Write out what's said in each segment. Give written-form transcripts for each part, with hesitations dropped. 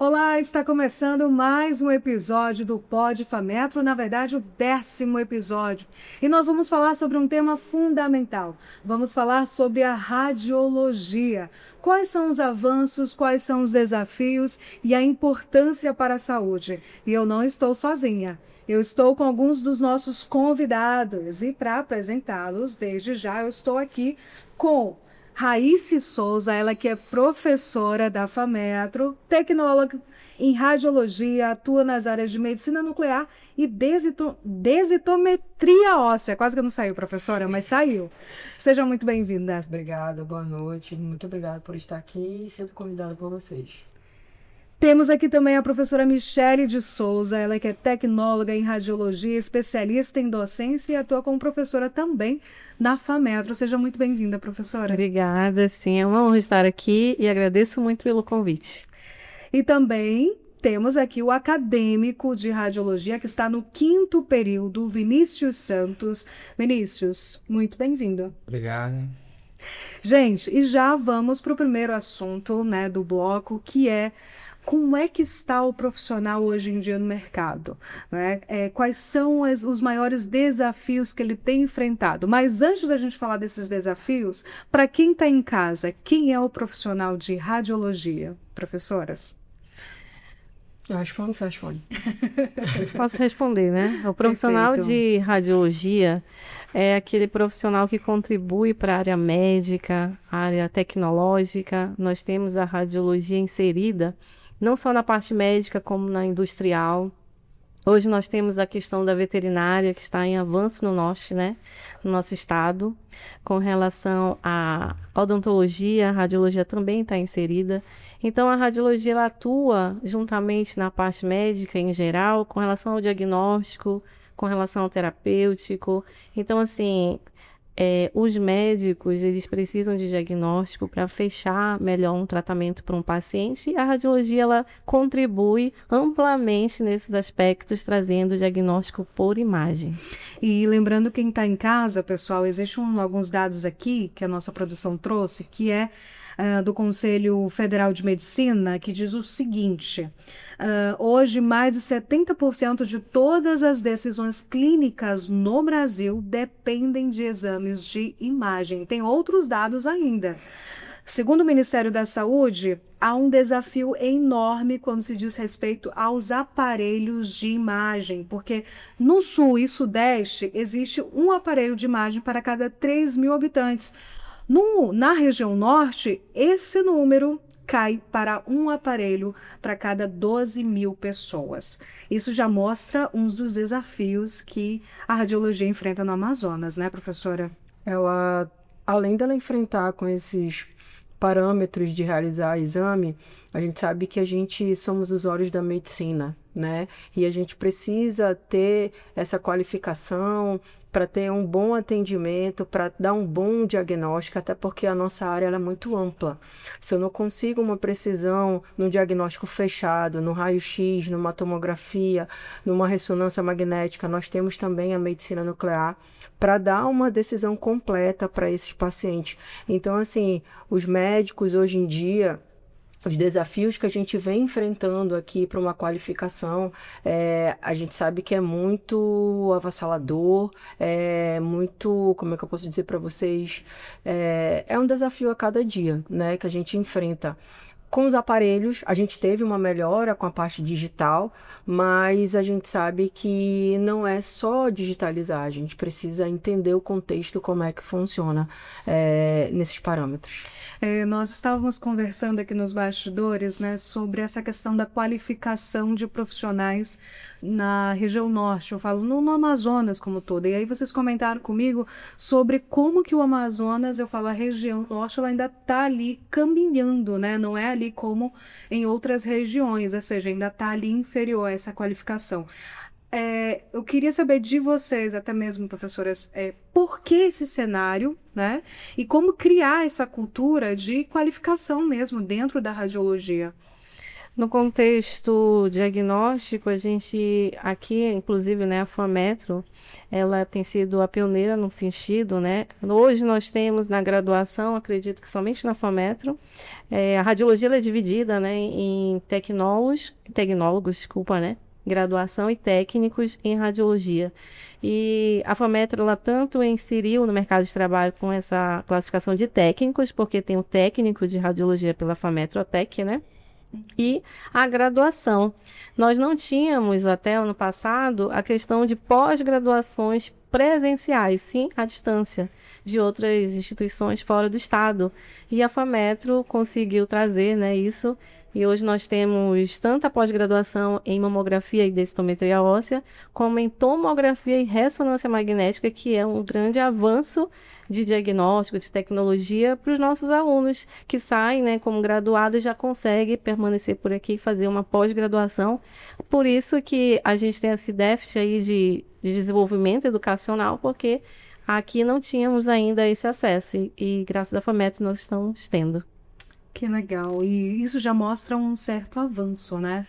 Olá, está começando mais um episódio do Pod Fametro, na verdade o 10º episódio. E nós vamos falar sobre um tema fundamental. Vamos falar sobre a radiologia. Quais são os avanços, quais são os desafios e a importância para a saúde. E eu não estou sozinha. Eu estou com alguns dos nossos convidados e para apresentá-los, desde já eu estou aqui com Raísse Souza, ela que é professora da Fametro, tecnóloga em radiologia, atua nas áreas de medicina nuclear e densitometria óssea. Quase que não saiu, professora, mas saiu. Seja muito bem-vinda. Obrigada, boa noite. Muito obrigada por estar aqui e sempre convidada por vocês. Temos aqui também a professora Michele de Souza, ela que é tecnóloga em radiologia, especialista em docência e atua como professora também na Fametro. Seja muito bem-vinda, professora. Obrigada, sim, é uma honra estar aqui e agradeço muito pelo convite. E também temos aqui o acadêmico de radiologia que está no 5º período, Vinícius Santos. Vinícius, muito bem-vindo. Obrigado. Gente, e já vamos para o primeiro assunto, né, do bloco, que é como é que está o profissional hoje em dia no mercado, né? Quais são os maiores desafios que ele tem enfrentado? Mas antes da gente falar desses desafios, para quem está em casa, quem é o profissional de radiologia? Professoras? Eu respondo, você responde. Posso responder, né? O profissional Perfeito. de radiologia é aquele profissional que contribui para a área médica, a área tecnológica. Nós temos a radiologia inserida não só na parte médica, como na industrial. Hoje nós temos a questão da veterinária, que está em avanço no nosso estado. Com relação à odontologia, a radiologia também está inserida. Então, a radiologia ela atua juntamente na parte médica em geral, com relação ao diagnóstico, com relação ao terapêutico. Então, assim, os médicos, eles precisam de diagnóstico para fechar melhor um tratamento para um paciente, e a radiologia, ela contribui amplamente nesses aspectos, trazendo o diagnóstico por imagem. E lembrando quem está em casa, pessoal, existem alguns dados aqui que a nossa produção trouxe, que é do Conselho Federal de Medicina, que diz o seguinte: hoje mais de 70% de todas as decisões clínicas no Brasil dependem de exames de imagem. Tem outros dados ainda. Segundo o Ministério da Saúde, há um desafio enorme quando se diz respeito aos aparelhos de imagem, porque no Sul e Sudeste existe um aparelho de imagem para cada 3.000 habitantes. Na região Norte, esse número cai para um aparelho para cada 12.000 pessoas. Isso já mostra um dos desafios que a radiologia enfrenta no Amazonas, né, professora? Ela, além dela enfrentar com esses parâmetros de realizar exame, a gente sabe que a gente somos os olhos da medicina, né? E a gente precisa ter essa qualificação para ter um bom atendimento, para dar um bom diagnóstico, até porque a nossa área ela é muito ampla. Se eu não consigo uma precisão no diagnóstico fechado, no raio-x, numa tomografia, numa ressonância magnética, nós temos também a medicina nuclear para dar uma decisão completa para esses pacientes. Então, assim, os médicos hoje em dia, os desafios que a gente vem enfrentando aqui para uma qualificação, a gente sabe que é muito avassalador, muito, como é que eu posso dizer para vocês, é um desafio a cada dia, né, que a gente enfrenta. Com os aparelhos, a gente teve uma melhora com a parte digital, mas a gente sabe que não é só digitalizar, a gente precisa entender o contexto, como é que funciona nesses parâmetros. Nós estávamos conversando aqui nos bastidores, né, sobre essa questão da qualificação de profissionais na região norte, eu falo no Amazonas como todo, e aí vocês comentaram comigo sobre como que o Amazonas, eu falo a região norte, ela ainda está ali caminhando, né, não é ali como em outras regiões, ou seja, ainda está ali inferior a essa qualificação. Eu queria saber de vocês, até mesmo, professoras, por que esse cenário, né? E como criar essa cultura de qualificação mesmo dentro da radiologia? No contexto diagnóstico, a gente aqui, inclusive, né, a FAMetro, ela tem sido a pioneira no sentido, né? Hoje nós temos na graduação, acredito que somente na FAMetro, a radiologia ela é dividida, né, em tecnólogos, desculpa, né? Graduação e técnicos em radiologia. E a FAMetro, ela tanto inseriu no mercado de trabalho com essa classificação de técnicos, porque tem o técnico de radiologia pela FAMetrotec, né? E a graduação. Nós não tínhamos até ano passado a questão de pós-graduações presenciais, sim, à distância, de outras instituições fora do estado. E a FAMetro conseguiu trazer, né, isso. E hoje nós temos tanto a pós-graduação em mamografia e densitometria óssea, como em tomografia e ressonância magnética, que é um grande avanço de diagnóstico, de tecnologia para os nossos alunos que saem, né, como graduados e já conseguem permanecer por aqui e fazer uma pós-graduação. Por isso que a gente tem esse déficit aí de desenvolvimento educacional, porque aqui não tínhamos ainda esse acesso e graças à FAMetro nós estamos tendo. Que legal, e isso já mostra um certo avanço, né?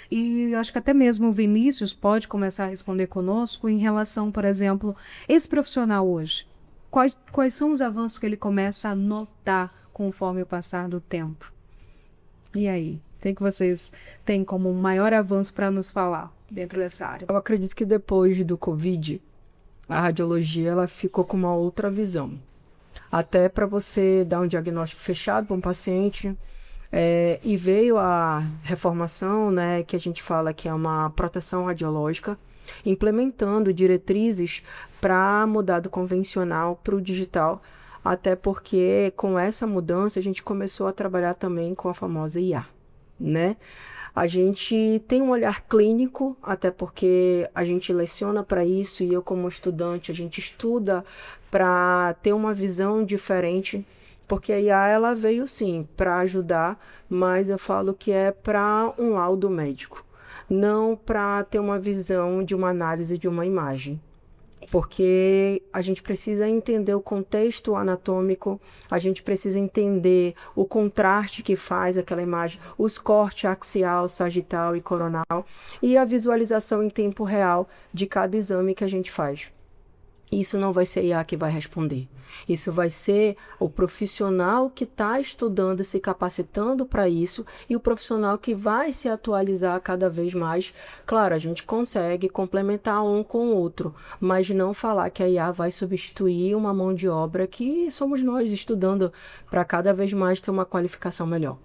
E acho que até mesmo o Vinícius pode começar a responder conosco em relação, por exemplo, esse profissional hoje. Quais são os avanços que ele começa a notar conforme o passar do tempo? E aí? O que vocês têm como maior avanço para nos falar dentro dessa área? Eu acredito que depois do Covid, a radiologia ela ficou com uma outra visão. Até para você dar um diagnóstico fechado para um paciente. E veio a reformação, né, que a gente fala que é uma proteção radiológica, implementando diretrizes para mudar do convencional para o digital, até porque com essa mudança a gente começou a trabalhar também com a famosa IA, né? A gente tem um olhar clínico, até porque a gente leciona para isso e eu como estudante, a gente estuda para ter uma visão diferente, porque a IA ela veio sim para ajudar, mas eu falo que é para um laudo médico, não para ter uma visão de uma análise de uma imagem. Porque a gente precisa entender o contexto anatômico, a gente precisa entender o contraste que faz aquela imagem, os cortes axial, sagital e coronal e a visualização em tempo real de cada exame que a gente faz. Isso não vai ser a IA que vai responder. Isso vai ser o profissional que está estudando, se capacitando para isso e o profissional que vai se atualizar cada vez mais. Claro, a gente consegue complementar um com o outro, mas não falar que a IA vai substituir uma mão de obra que somos nós estudando para cada vez mais ter uma qualificação melhor.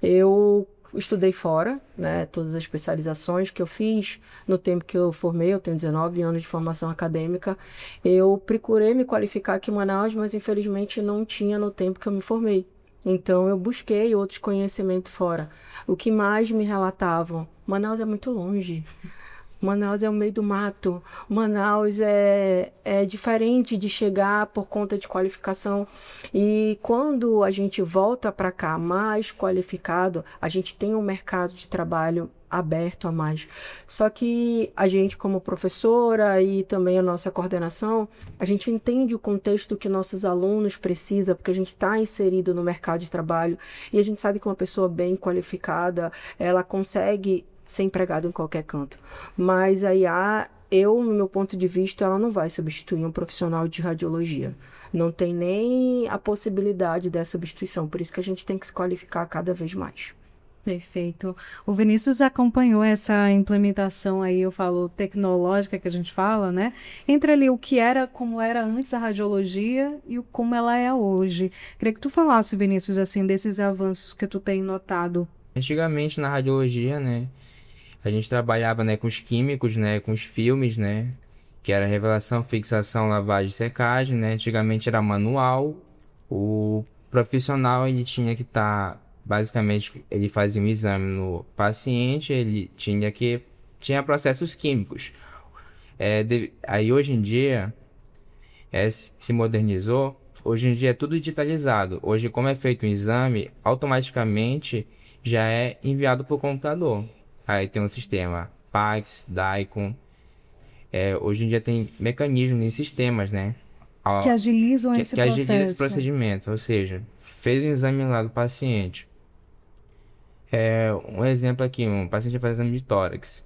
Eu estudei fora, né, todas as especializações que eu fiz no tempo que eu formei, eu tenho 19 anos de formação acadêmica, eu procurei me qualificar aqui em Manaus, mas infelizmente não tinha no tempo que eu me formei. Então eu busquei outros conhecimentos fora. O que mais me relatavam, Manaus é muito longe. Manaus é o meio do mato, Manaus é diferente de chegar por conta de qualificação. E quando a gente volta para cá mais qualificado, a gente tem um mercado de trabalho aberto a mais. Só que a gente como professora e também a nossa coordenação, a gente entende o contexto que nossos alunos precisam, porque a gente está inserido no mercado de trabalho e a gente sabe que uma pessoa bem qualificada, ela consegue ser empregado em qualquer canto. Mas a IA, no meu ponto de vista, ela não vai substituir um profissional de radiologia. Não tem nem a possibilidade dessa substituição. Por isso que a gente tem que se qualificar cada vez mais. Perfeito. O Vinícius acompanhou essa implementação aí, eu falo, tecnológica que a gente fala, né? Entre ali o que era, como era antes a radiologia e como ela é hoje. Queria que tu falasse, Vinícius, assim, desses avanços que tu tem notado. Antigamente na radiologia, né? A gente trabalhava, né, com os químicos, né, com os filmes, né, que era revelação, fixação, lavagem, secagem, né. Antigamente era manual. O profissional ele tinha que estar, basicamente, ele fazia um exame no paciente, ele tinha processos químicos. Aí hoje em dia se modernizou. Hoje em dia é tudo digitalizado. Hoje, como é feito um exame, automaticamente já é enviado para o computador. Aí tem um sistema PACS, DICOM. Hoje em dia tem mecanismos em sistemas, né? Que agilizam esse processo. Que agiliza esse procedimento. Ou seja, fez um exame lá do paciente. Um exemplo aqui, um paciente vai fazer exame de tórax.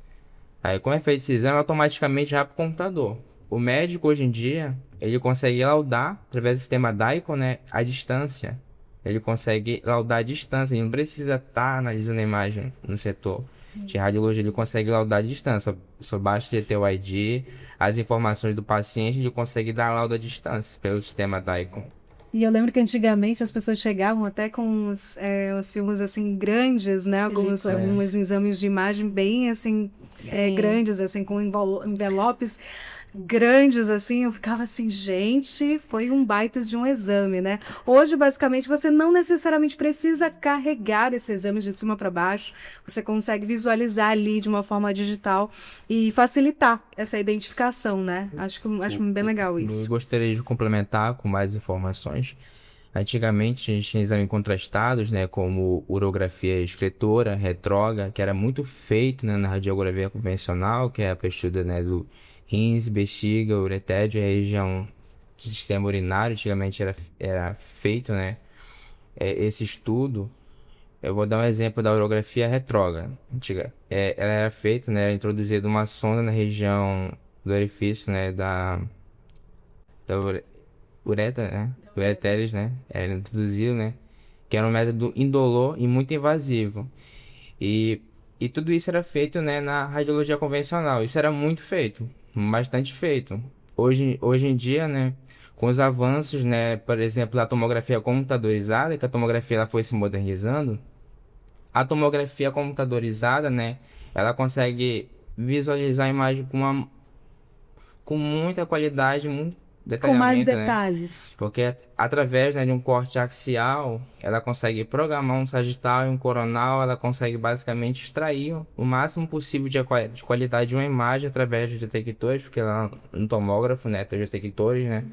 Aí, como é feito esse exame, automaticamente já para o computador. O médico, hoje em dia, ele consegue laudar, através do sistema DICOM, né, a distância. Ele consegue laudar a distância, ele não precisa estar analisando a imagem no setor de radiologia, ele consegue laudar a distância. Só basta ele ter o ID, as informações do paciente, ele consegue dar a lauda à distância pelo sistema DICOM. E eu lembro que antigamente as pessoas chegavam até com os filmes assim grandes, né? Alguns exames de imagem bem assim grandes, assim com envelopes grandes, assim. Eu ficava assim, gente, foi um baita de um exame, né? Hoje, basicamente, você não necessariamente precisa carregar esse exame de cima para baixo. Você consegue visualizar ali de uma forma digital e facilitar essa identificação, né? Acho bem legal isso. Eu gostaria de complementar com mais informações. Antigamente a gente tinha exames contrastados, né, como urografia excretora, retrógrada, que era muito feito, né, na radiografia convencional, que é a estuda, né, do rins, bexiga, uretério, a região do sistema urinário. Antigamente era feito, né, esse estudo. Eu vou dar um exemplo da urografia retrógrada. Ela era feita, né, era introduzida uma sonda na região do orifício, né, da uretra, né? Ureteres, né? Era introduzido, né? Que era um método indolor e muito invasivo. E tudo isso era feito, né, na radiologia convencional. Isso era muito feito, bastante feito. Hoje em dia, né, com os avanços, né, por exemplo, da tomografia computadorizada, que a tomografia ela foi se modernizando, a tomografia computadorizada, né, ela consegue visualizar a imagem com muita qualidade, muito Com mais detalhamento, né? detalhes. Porque através, né, de um corte axial, ela consegue programar um sagital e um coronal, ela consegue basicamente extrair o máximo possível de qualidade de uma imagem através de detectores, porque lá no tomógrafo, né, tem os detectores, né?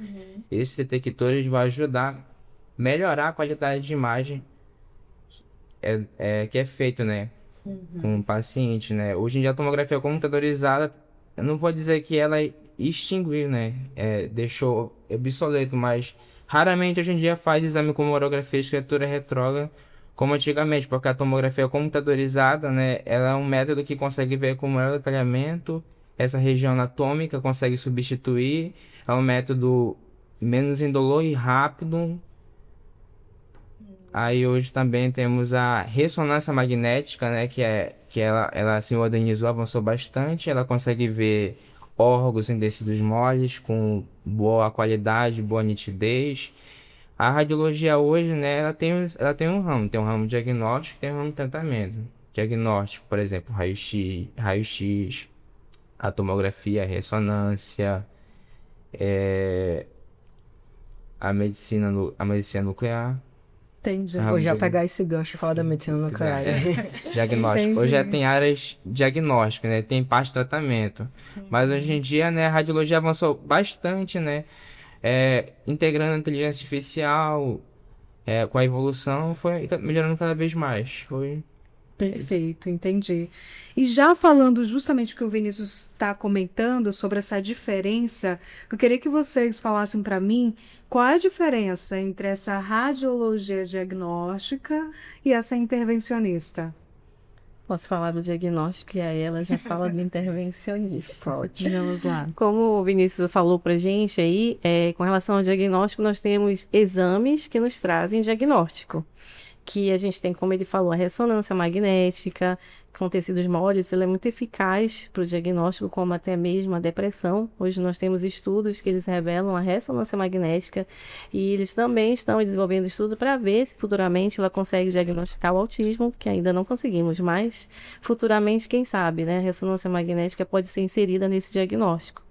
Esses detectores vão ajudar a melhorar a qualidade de imagem que é feito, né, com o paciente, né? Hoje em dia a tomografia computadorizada, eu não vou dizer que ela extinguiu, né? Deixou obsoleto, mas raramente hoje em dia faz exame com urografia escritura retrógrada como antigamente, porque a tomografia computadorizada, né, ela é um método que consegue ver com maior detalhamento essa região anatômica, consegue substituir, é um método menos indolor e rápido. Aí hoje também temos a ressonância magnética, né, que ela se modernizou, avançou bastante, ela consegue ver órgãos em tecidos moles com boa qualidade, boa nitidez. A radiologia hoje, né, ela tem um ramo diagnóstico, tem um ramo de tratamento. Diagnóstico, por exemplo, raio-x, a tomografia, a ressonância, a medicina nuclear. Entendi. Vou já pegar esse gancho e falar da medicina nuclear. Diagnóstico. Entendi. Hoje já tem áreas diagnósticas, né? Tem parte de tratamento. Mas hoje em dia, né, a radiologia avançou bastante, né? Integrando a inteligência artificial, com a evolução, foi melhorando cada vez mais. Perfeito, entendi. E já falando justamente o que o Vinícius está comentando sobre essa diferença, eu queria que vocês falassem para mim qual é a diferença entre essa radiologia diagnóstica e essa intervencionista. Posso falar do diagnóstico e aí ela já fala do intervencionista. Pode. Vamos lá. Como o Vinícius falou pra gente aí, com relação ao diagnóstico, nós temos exames que nos trazem diagnóstico. Que a gente tem, como ele falou, a ressonância magnética com tecidos moles, ela é muito eficaz para o diagnóstico, como até mesmo a depressão. Hoje nós temos estudos que eles revelam a ressonância magnética e eles também estão desenvolvendo estudo para ver se futuramente ela consegue diagnosticar o autismo, que ainda não conseguimos, mas futuramente, quem sabe, né? A ressonância magnética pode ser inserida nesse diagnóstico.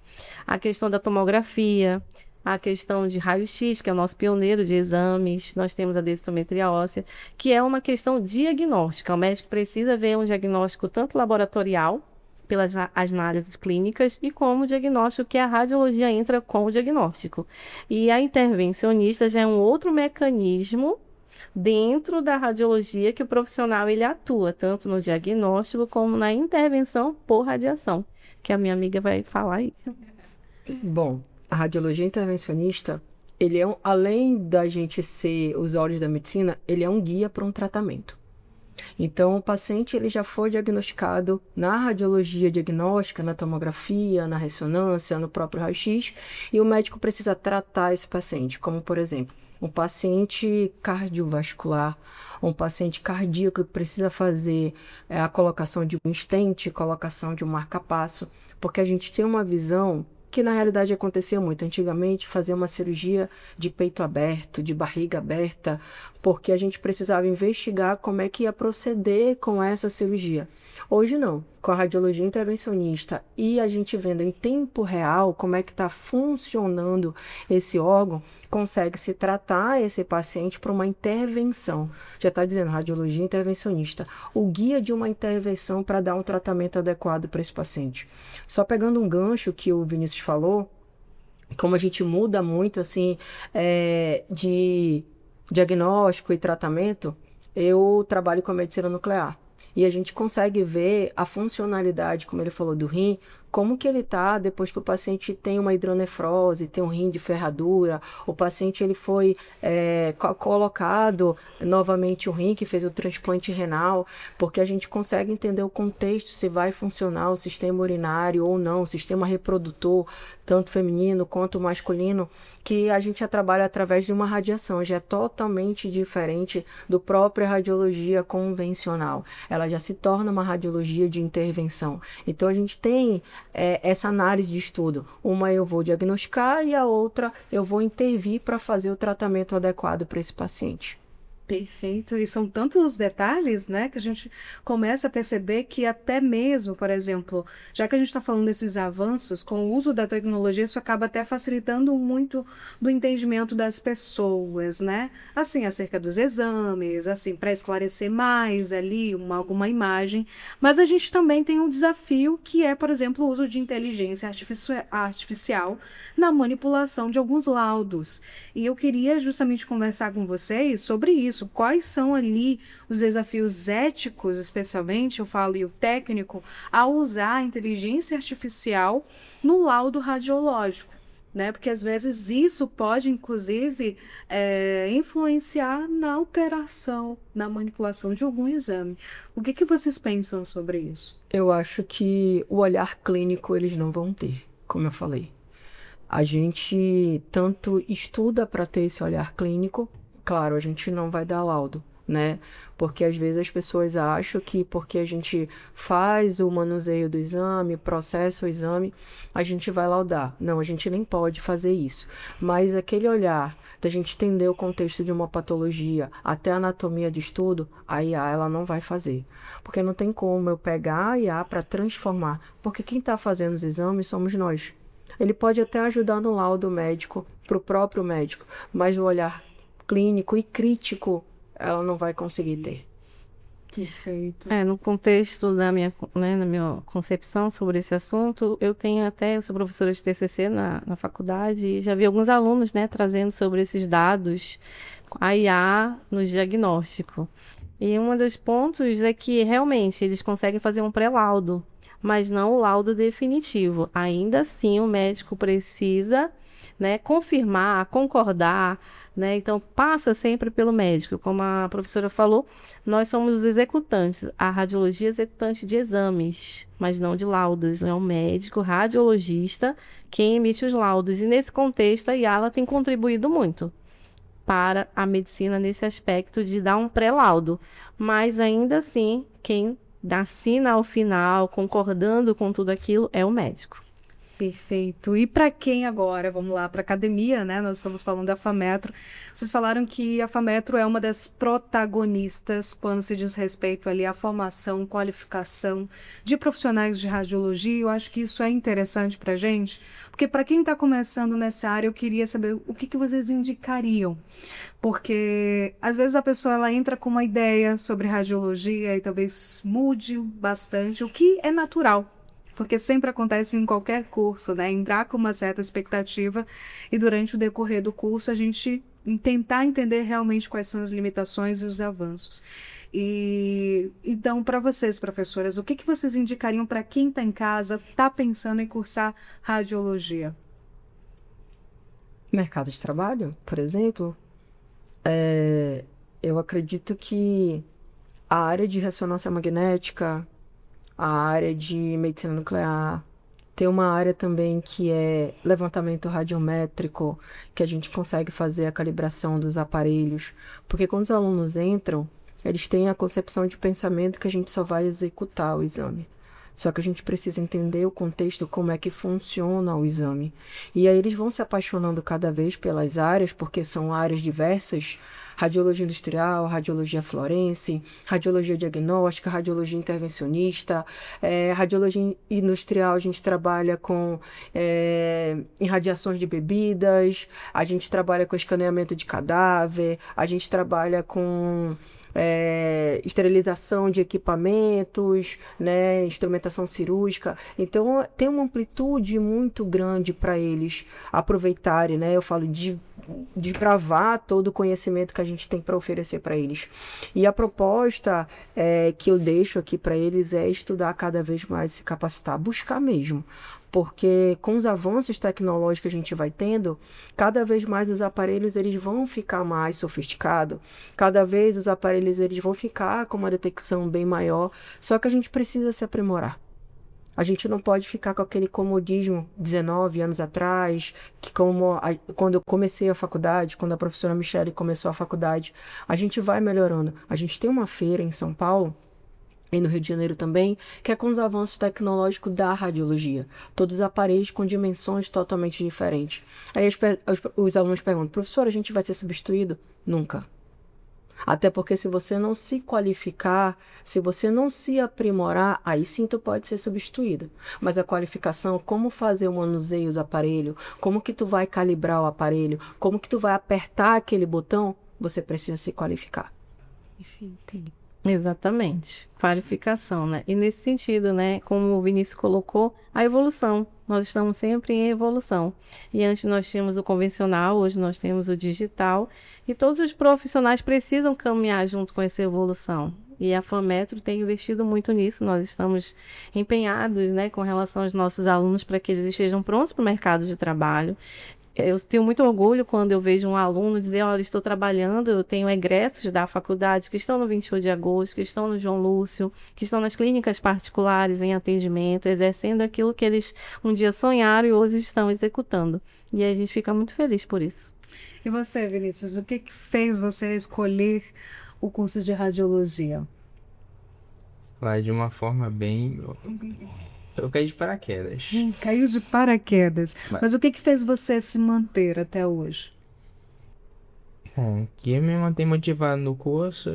A questão da tomografia, a questão de raio-x, que é o nosso pioneiro de exames. Nós temos a densitometria óssea, que é uma questão diagnóstica. O médico precisa ver um diagnóstico tanto laboratorial, pelas análises clínicas, e como diagnóstico, que a radiologia entra com o diagnóstico. E a intervencionista já é um outro mecanismo dentro da radiologia que o profissional ele atua, tanto no diagnóstico como na intervenção por radiação, que a minha amiga vai falar aí. Bom, a radiologia intervencionista, além da gente ser os olhos da medicina, ele é um guia para um tratamento. Então, o paciente ele já foi diagnosticado na radiologia diagnóstica, na tomografia, na ressonância, no próprio raio-x, e o médico precisa tratar esse paciente, como, por exemplo, um paciente cardiovascular, um paciente cardíaco que precisa fazer a colocação de um stent, colocação de um marca-passo, porque a gente tem uma visão que na realidade acontecia muito antigamente, fazer uma cirurgia de peito aberto, de barriga aberta, porque a gente precisava investigar como é que ia proceder com essa cirurgia. Hoje não, com a radiologia intervencionista e a gente vendo em tempo real como é que está funcionando esse órgão, consegue-se tratar esse paciente para uma intervenção. Já está dizendo, radiologia intervencionista, o guia de uma intervenção para dar um tratamento adequado para esse paciente. Só pegando um gancho que o Vinícius falou, como a gente muda muito assim de diagnóstico e tratamento, eu trabalho com a medicina nuclear. E a gente consegue ver a funcionalidade, como ele falou, do rim, como que ele está depois que o paciente tem uma hidronefrose, tem um rim de ferradura, o paciente ele foi colocado novamente o rim, que fez o transplante renal, porque a gente consegue entender o contexto, se vai funcionar o sistema urinário ou não, o sistema reprodutor, tanto feminino quanto masculino, que a gente já trabalha através de uma radiação, já é totalmente diferente do própria radiologia convencional. Ela já se torna uma radiologia de intervenção. Então a gente tem essa análise de estudo. Uma eu vou diagnosticar e a outra eu vou intervir para fazer o tratamento adequado para esse paciente. Perfeito. E são tantos detalhes, né, que a gente começa a perceber que até mesmo, por exemplo, já que a gente está falando desses avanços, com o uso da tecnologia, isso acaba até facilitando muito do entendimento das pessoas, né? Assim, acerca dos exames, assim, para esclarecer mais ali alguma imagem. Mas a gente também tem um desafio que é, por exemplo, o uso de inteligência artificial na manipulação de alguns laudos. E eu queria justamente conversar com vocês sobre isso. Quais são ali os desafios éticos, especialmente, eu falo, e o técnico, ao usar a inteligência artificial no laudo radiológico, né? Porque às vezes isso pode, inclusive, influenciar na alteração, na manipulação de algum exame. O que vocês pensam sobre isso? Eu acho que o olhar clínico eles não vão ter, como eu falei. A gente tanto estuda para ter esse olhar clínico. Claro, a gente não vai dar laudo, né? Porque às vezes as pessoas acham que porque a gente faz o manuseio do exame, processa o exame, a gente vai laudar. Não, a gente nem pode fazer isso. Mas aquele olhar da gente entender o contexto de uma patologia, até a anatomia de estudo, a IA ela não vai fazer. Porque não tem como eu pegar a IA para transformar. Porque quem está fazendo os exames somos nós. Ele pode até ajudar no laudo médico, para o próprio médico, mas o olhar clínico e crítico, ela não vai conseguir ter. Perfeito. No contexto da minha, né, na minha concepção sobre esse assunto, eu sou professora de TCC na faculdade e já vi alguns alunos, né, trazendo sobre esses dados, a IA no diagnóstico. E um dos pontos é que realmente eles conseguem fazer um pré-laudo, mas não o laudo definitivo. Ainda assim, o médico precisa, né, confirmar, concordar, né? Então, passa sempre pelo médico. Como a professora falou, nós somos os executantes. A radiologia é executante de exames, mas não de laudos. É o médico radiologista quem emite os laudos. E nesse contexto, a IALA tem contribuído muito para a medicina nesse aspecto de dar um pré-laudo. Mas, ainda assim, quem assina ao final, concordando com tudo aquilo, é o médico. Perfeito. E para quem agora? Vamos lá, para a academia, né? Nós estamos falando da FAMetro. Vocês falaram que a FAMetro é uma das protagonistas quando se diz respeito ali à formação, qualificação de profissionais de radiologia. Eu acho que isso é interessante para a gente, porque para quem está começando nessa área, eu queria saber o que vocês indicariam. Porque às vezes a pessoa ela entra com uma ideia sobre radiologia e talvez mude bastante, o que é natural. Porque sempre acontece em qualquer curso, né? Entrar com uma certa expectativa e durante o decorrer do curso a gente tentar entender realmente quais são as limitações e os avanços. E então, para vocês, professoras, o que vocês indicariam para quem está em casa, está pensando em cursar radiologia? Mercado de trabalho, por exemplo, eu acredito que A área de ressonância magnética, a área de medicina nuclear, tem uma área também que é levantamento radiométrico, que a gente consegue fazer a calibração dos aparelhos, porque quando os alunos entram, eles têm a concepção de pensamento que a gente só vai executar o exame. Só que a gente precisa entender o contexto, como é que funciona o exame. E aí eles vão se apaixonando cada vez pelas áreas, porque são áreas diversas: radiologia industrial, radiologia florense, radiologia diagnóstica, radiologia intervencionista. Radiologia industrial a gente trabalha com irradiações de bebidas, a gente trabalha com escaneamento de cadáver, a gente trabalha com esterilização de equipamentos, né, instrumentação cirúrgica. Então, tem uma amplitude muito grande para eles aproveitarem, né? Eu falo de desbravar todo o conhecimento que a gente tem para oferecer para eles. E a proposta que eu deixo aqui para eles é estudar cada vez mais, se capacitar, buscar mesmo. Porque com os avanços tecnológicos que a gente vai tendo, cada vez mais os aparelhos eles vão ficar mais sofisticados, cada vez os aparelhos eles vão ficar com uma detecção bem maior, só que a gente precisa se aprimorar. A gente não pode ficar com aquele comodismo 19 anos atrás, que quando eu comecei a faculdade, quando a professora Michele começou a faculdade, a gente vai melhorando. A gente tem uma feira em São Paulo, e no Rio de Janeiro também, que é com os avanços tecnológicos da radiologia. Todos os aparelhos com dimensões totalmente diferentes. Aí os alunos perguntam: professor, a gente vai ser substituído? Nunca. Até porque se você não se qualificar, se você não se aprimorar, aí sim tu pode ser substituído. Mas a qualificação, como fazer o manuseio do aparelho, como que tu vai calibrar o aparelho, como que tu vai apertar aquele botão, você precisa se qualificar. Perfeito. Exatamente, qualificação, né? E nesse sentido, né, como o Vinícius colocou, a evolução. Nós estamos sempre em evolução. E antes nós tínhamos o convencional, hoje nós temos o digital. E todos os profissionais precisam caminhar junto com essa evolução. E a FAMetro tem investido muito nisso. Nós estamos empenhados, né, com relação aos nossos alunos para que eles estejam prontos para o mercado de trabalho. Eu tenho muito orgulho quando eu vejo um aluno dizer: olha, estou trabalhando, eu tenho egressos da faculdade que estão no 28 de agosto, que estão no João Lúcio, que estão nas clínicas particulares em atendimento, exercendo aquilo que eles um dia sonharam e hoje estão executando. E a gente fica muito feliz por isso. E você, Vinícius, o que fez você escolher o curso de radiologia? Lá de uma forma bem... Eu caí de paraquedas. Caiu de paraquedas. Mas o que fez você se manter até hoje? Bom, o que me mantém motivado no curso,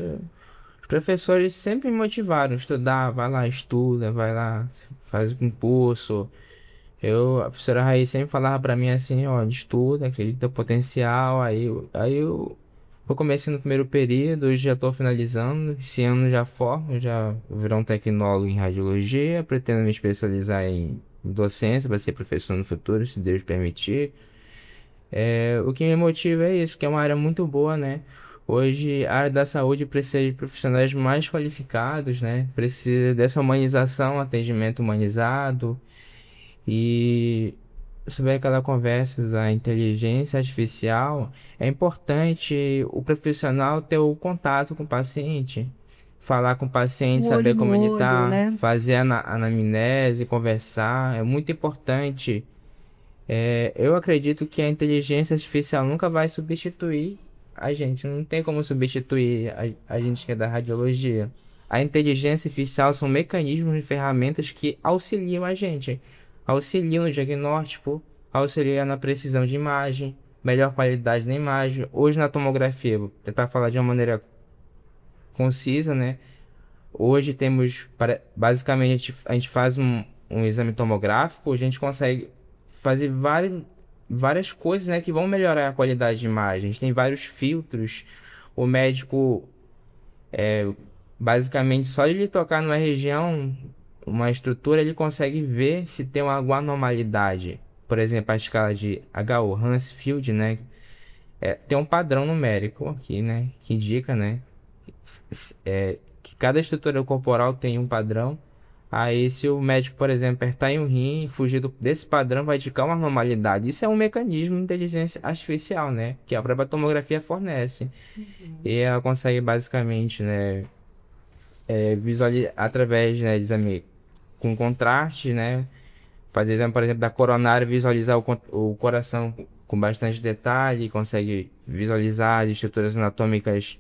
os professores sempre me motivaram a estudar. Vai lá, estuda, vai lá, faz um curso. A professora Raí sempre falava pra mim assim: ó, estuda, acredita no potencial. Aí eu comecei no primeiro período, hoje já estou finalizando. Esse ano já formo, já virou um tecnólogo em radiologia. Pretendo me especializar em docência para ser professor no futuro, se Deus permitir. O que me motiva é isso, que é uma área muito boa, né? Hoje a área da saúde precisa de profissionais mais qualificados, né? Precisa dessa humanização, atendimento humanizado. E sobre aquela conversa da inteligência artificial, é importante o profissional ter o contato com o paciente, falar com o paciente, saber como ele está, né? fazer a anamnese, conversar, é muito importante. Eu acredito que a inteligência artificial nunca vai substituir a gente, não tem como substituir a gente que é da radiologia. A inteligência artificial são mecanismos e ferramentas que auxiliam a gente. Auxiliam no diagnóstico, auxiliam na precisão de imagem, melhor qualidade da imagem. Hoje na tomografia, vou tentar falar de uma maneira concisa, né? Hoje temos, basicamente, a gente faz um exame tomográfico, a gente consegue fazer várias coisas, né, que vão melhorar a qualidade de imagem. A gente tem vários filtros. O médico, basicamente, só de ele tocar numa região, uma estrutura, ele consegue ver se tem alguma anormalidade. Por exemplo, a escala de HO, Hansfield, né? Tem um padrão numérico aqui, né? Que indica, né? Que cada estrutura corporal tem um padrão. Aí, se o médico, por exemplo, apertar em um rim e fugir desse padrão, vai indicar uma anormalidade. Isso é um mecanismo de inteligência artificial, né? Que a própria tomografia fornece. E ela consegue, basicamente, né, através, né, de exame com contraste, né? Fazer exame, por exemplo, da coronária, visualizar o coração com bastante detalhe, consegue visualizar as estruturas anatômicas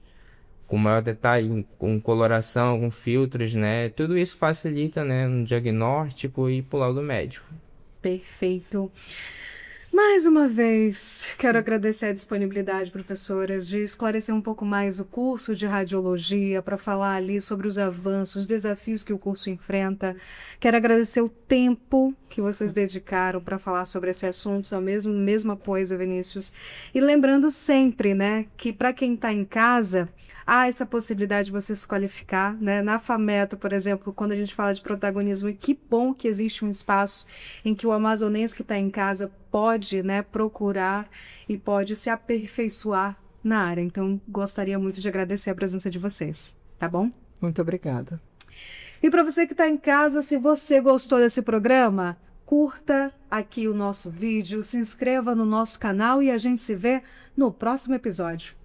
com maior detalhe, com coloração, com filtros, né? Tudo isso facilita, né, no diagnóstico e pro laudo médico. Perfeito. Mais uma vez, quero agradecer a disponibilidade, professoras, de esclarecer um pouco mais o curso de radiologia, para falar ali sobre os avanços, os desafios que o curso enfrenta. Quero agradecer o tempo que vocês dedicaram para falar sobre esse assunto, a mesma coisa, Vinícius. E lembrando sempre, né, que para quem está em casa, há essa possibilidade de você se qualificar, né? Na FAMETO, por exemplo, quando a gente fala de protagonismo, e que bom que existe um espaço em que o amazonense que está em casa pode, né, procurar e pode se aperfeiçoar na área. Então, gostaria muito de agradecer a presença de vocês, tá bom? Muito obrigada. E para você que está em casa, se você gostou desse programa, curta aqui o nosso vídeo, se inscreva no nosso canal e a gente se vê no próximo episódio.